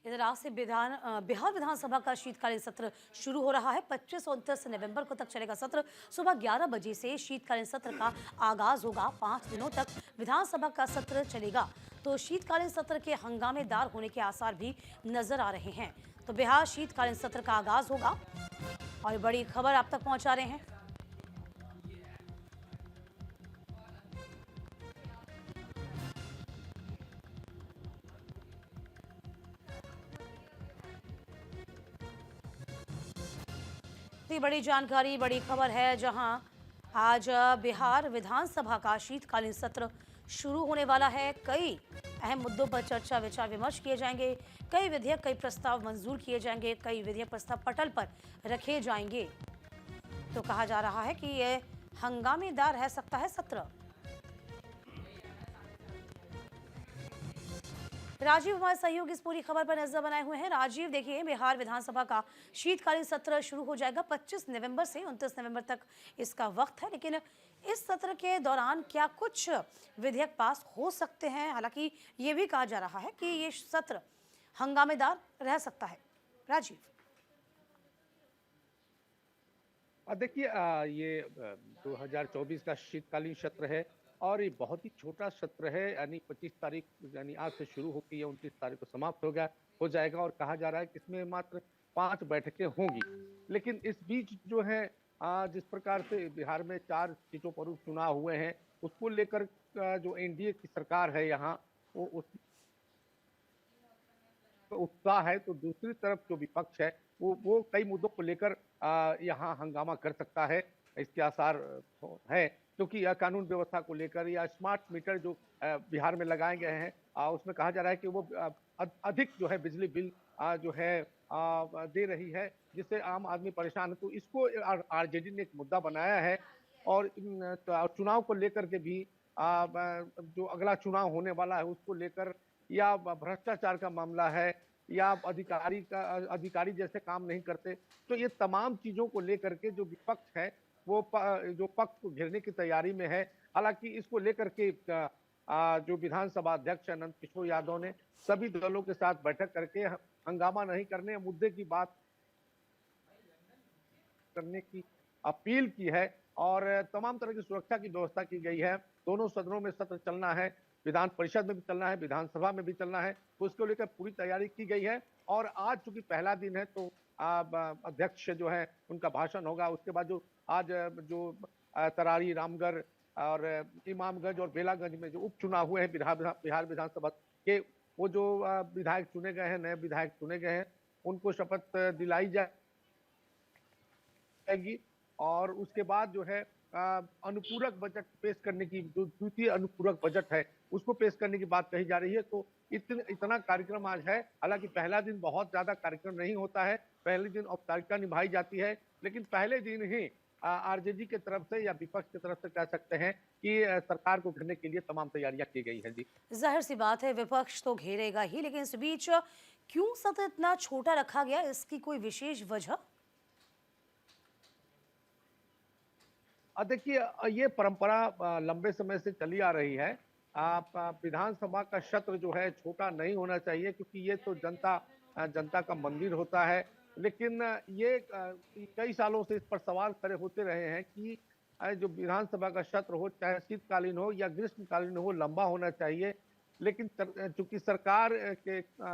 इधर आज से बिहार विधानसभा का शीतकालीन सत्र शुरू हो रहा है। 25 और 29 नवंबर को तक चलेगा सत्र। सुबह 11 बजे से शीतकालीन सत्र का आगाज होगा। 5 दिनों तक विधानसभा का सत्र चलेगा। तो शीतकालीन सत्र के हंगामेदार होने के आसार भी नजर आ रहे हैं। तो बिहार शीतकालीन सत्र का आगाज होगा और बड़ी खबर आप तक पहुंचा रहे हैं। बड़ी जानकारी, बड़ी खबर है, जहां आज बिहार विधानसभा का शीतकालीन सत्र शुरू होने वाला है। कई अहम मुद्दों पर चर्चा विचार विमर्श किए जाएंगे। कई विधेयक, कई प्रस्ताव मंजूर किए जाएंगे। कई विधेयक प्रस्ताव पटल पर रखे जाएंगे। तो कहा जा रहा है कि यह हंगामेदार रह सकता है सत्र। राजीव हमारे सहयोगी इस पूरी खबर पर नजर बनाए हुए हैं। राजीव, देखिए, बिहार विधानसभा का शीतकालीन सत्र शुरू हो जाएगा 25 नवंबर से 29 नवंबर तक इसका वक्त है। लेकिन इस सत्र के दौरान क्या कुछ विधेयक पास हो सकते हैं? हालांकि ये भी कहा जा रहा है कि ये सत्र हंगामेदार रह सकता है। राजीव, देखिए, ये 2024 का शीतकालीन सत्र है और ये बहुत ही छोटा सत्र है। यानी 25 तारीख, यानी आज से शुरू होकर ये 29 तारीख को समाप्त हो जाएगा। और कहा जा रहा है कि इसमें मात्र 5 बैठकें होंगी। लेकिन इस बीच जो है, जिस प्रकार से बिहार में 4 सीटों पर उपचुनाव हुए हैं, उसको लेकर जो एनडीए की सरकार है यहाँ, वो उस उत्साह है। तो दूसरी तरफ जो विपक्ष है, वो कई मुद्दों को लेकर यहाँ हंगामा कर सकता है। इसके आसार है, क्योंकि यह कानून व्यवस्था को लेकर या स्मार्ट मीटर जो बिहार में लगाए गए हैं, उसमें कहा जा रहा है कि वो अधिक जो है बिजली बिल जो है दे रही है, जिससे आम आदमी परेशान है। तो इसको आरजेडी ने एक मुद्दा बनाया है। और चुनाव को लेकर के भी जो अगला चुनाव होने वाला है उसको लेकर, या भ्रष्टाचार का मामला है, या अधिकारी जैसे काम नहीं करते, तो ये तमाम चीजों को लेकर के जो विपक्ष है वो जो पक्ष को घेरने की तैयारी में है। हालांकि इसको लेकर के जो विधानसभा अध्यक्ष अनंत किशोर यादव ने सभी दलों के साथ बैठक करके हंगामा नहीं करने, मुद्दे की बात करने की अपील की है। और तमाम तरह की सुरक्षा की व्यवस्था की गई है। दोनों सदनों में सत्र चलना है, विधान परिषद में भी चलना है, विधानसभा में भी चलना है, तो उसको लेकर पूरी तैयारी की गई है। और आज चूंकि पहला दिन है, तो अध्यक्ष जो है उनका भाषण होगा। उसके बाद जो आज जो तरारी, रामगढ़ और इमामगंज और बेलागंज में जो उपचुनाव हुए हैं बिहार विधानसभा के, वो जो विधायक चुने गए हैं, नए विधायक चुने गए हैं, उनको शपथ दिलाई जाएगी। और उसके बाद जो है अनुपूरक बजट पेश करने की, जो द्वितीय अनुपूरक बजट है उसको पेश करने की बात कही जा रही है। तो इतना कार्यक्रम आज है। हालांकि पहला दिन बहुत ज्यादा कार्यक्रम नहीं होता है, पहले दिन औपचारिकता निभाई जाती है। लेकिन पहले दिन ही आरजेडी की तरफ से या विपक्ष की तरफ से कह सकते हैं कि सरकार को घेरने के लिए तमाम तैयारियां की गई है। जी, जाहिर सी बात है, विपक्ष तो घेरेगा ही, लेकिन इस बीच क्यों सत्र इतना छोटा रखा गया? इसकी कोई विशेष वजह? देखिए, ये परंपरा लंबे समय से चली आ रही है। विधानसभा का सत्र जो है छोटा नहीं होना चाहिए, क्योंकि ये तो जनता का मंदिर होता है। लेकिन ये कई सालों से इस पर सवाल खड़े होते रहे हैं कि जो विधानसभा का सत्र हो, चाहे शीतकालीन हो या ग्रीष्मकालीन हो, लंबा होना चाहिए। लेकिन चूंकि सरकार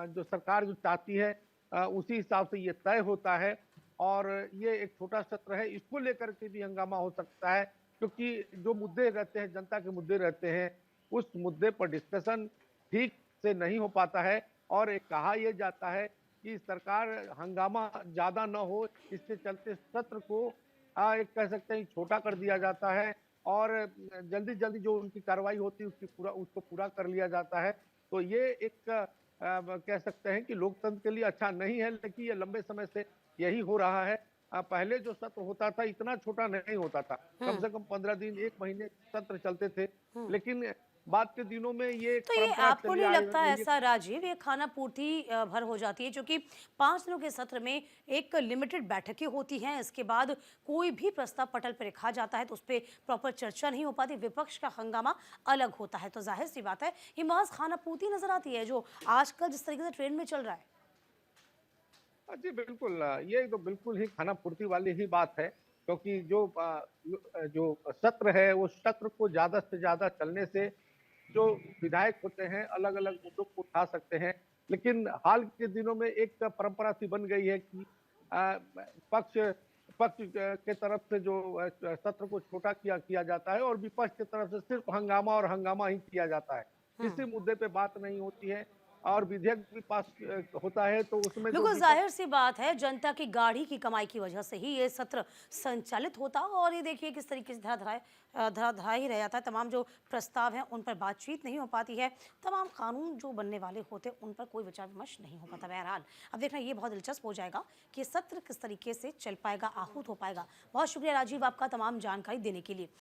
जो चाहती है, उसी हिसाब से ये तय होता है। और ये एक छोटा सत्र है, इसको लेकर के भी हंगामा हो सकता है, क्योंकि जो मुद्दे रहते हैं, जनता के मुद्दे रहते हैं, उस मुद्दे पर डिस्कशन ठीक से नहीं हो पाता है। और एक कहा यह जाता है कि सरकार हंगामा ज्यादा न हो, इसके चलते सत्र को एक कह सकते हैं छोटा कर दिया जाता है। और जल्दी जल्दी जो उनकी कार्रवाई होती है उसको पूरा कर लिया जाता है। तो ये एक कह सकते हैं कि लोकतंत्र के लिए अच्छा नहीं है। लेकिन ये लंबे समय से यही हो रहा है। पहले जो सत्र होता था इतना छोटा नहीं होता था, कम से कम 15 दिन, 1 महीने सत्र चलते थे। लेकिन बाद के दिनों में ये एक तो ये परंपरा आपको चली नहीं आ लगता रही है। ऐसा राजीव, ये खाना पूर्ति भर हो जाती है? क्योंकि 5 दिनों के सत्र में एक लिमिटेड बैठकें होती हैं, इसके बाद कोई भी प्रस्ताव पटल पर रखा जाता है तो उस पर प्रॉपर चर्चा नहीं हो पाती, विपक्ष का हंगामा अलग होता है। तो जाहिर सी बात है, ये महज खाना पूर्ति नजर आती है जो आजकल जिस तरीके से ट्रेंड में चल रहा है। जी बिल्कुल, ये तो बिल्कुल ही खाना-पूर्ति वाली ही बात है, क्योंकि जो सत्र है, वो सत्र को ज़्यादा से ज़्यादा चलने से जो विधायक होते हैं, अलग-अलग मुद्दों को उठा सकते हैं। लेकिन हाल के दिनों में एक परंपरा सी बन गई है कि अ, पक्ष पक्ष के तरफ से जो सत्र को छोटा किया किया जाता है और विपक्ष की तरफ से सिर्फ हंगामा और हंगामा ही किया जाता है। किसी हम्म। मुद्दे पे बात नहीं होती है और विधेयक भी पास होता है तो उसमें जो बिल्कुल विपक्ष जाहिर सी बात है, जनता की गाढ़ी की कमाई की वजह से ही ये सत्र संचालित होता और ये देखिए किस तरीके से धरा धरा ही रह जाता है। तमाम जो प्रस्ताव हैं उन पर बातचीत नहीं हो पाती है, तमाम कानून जो बनने वाले होते हैं उन पर कोई विचार विमर्श नहीं हो पाता। बहरहाल अब देखना ये बहुत दिलचस्प हो जाएगा कि ये सत्र किस तरीके से चल पाएगा, आहूत हो पाएगा। बहुत शुक्रिया राजीव आपका तमाम जानकारी देने के लिए।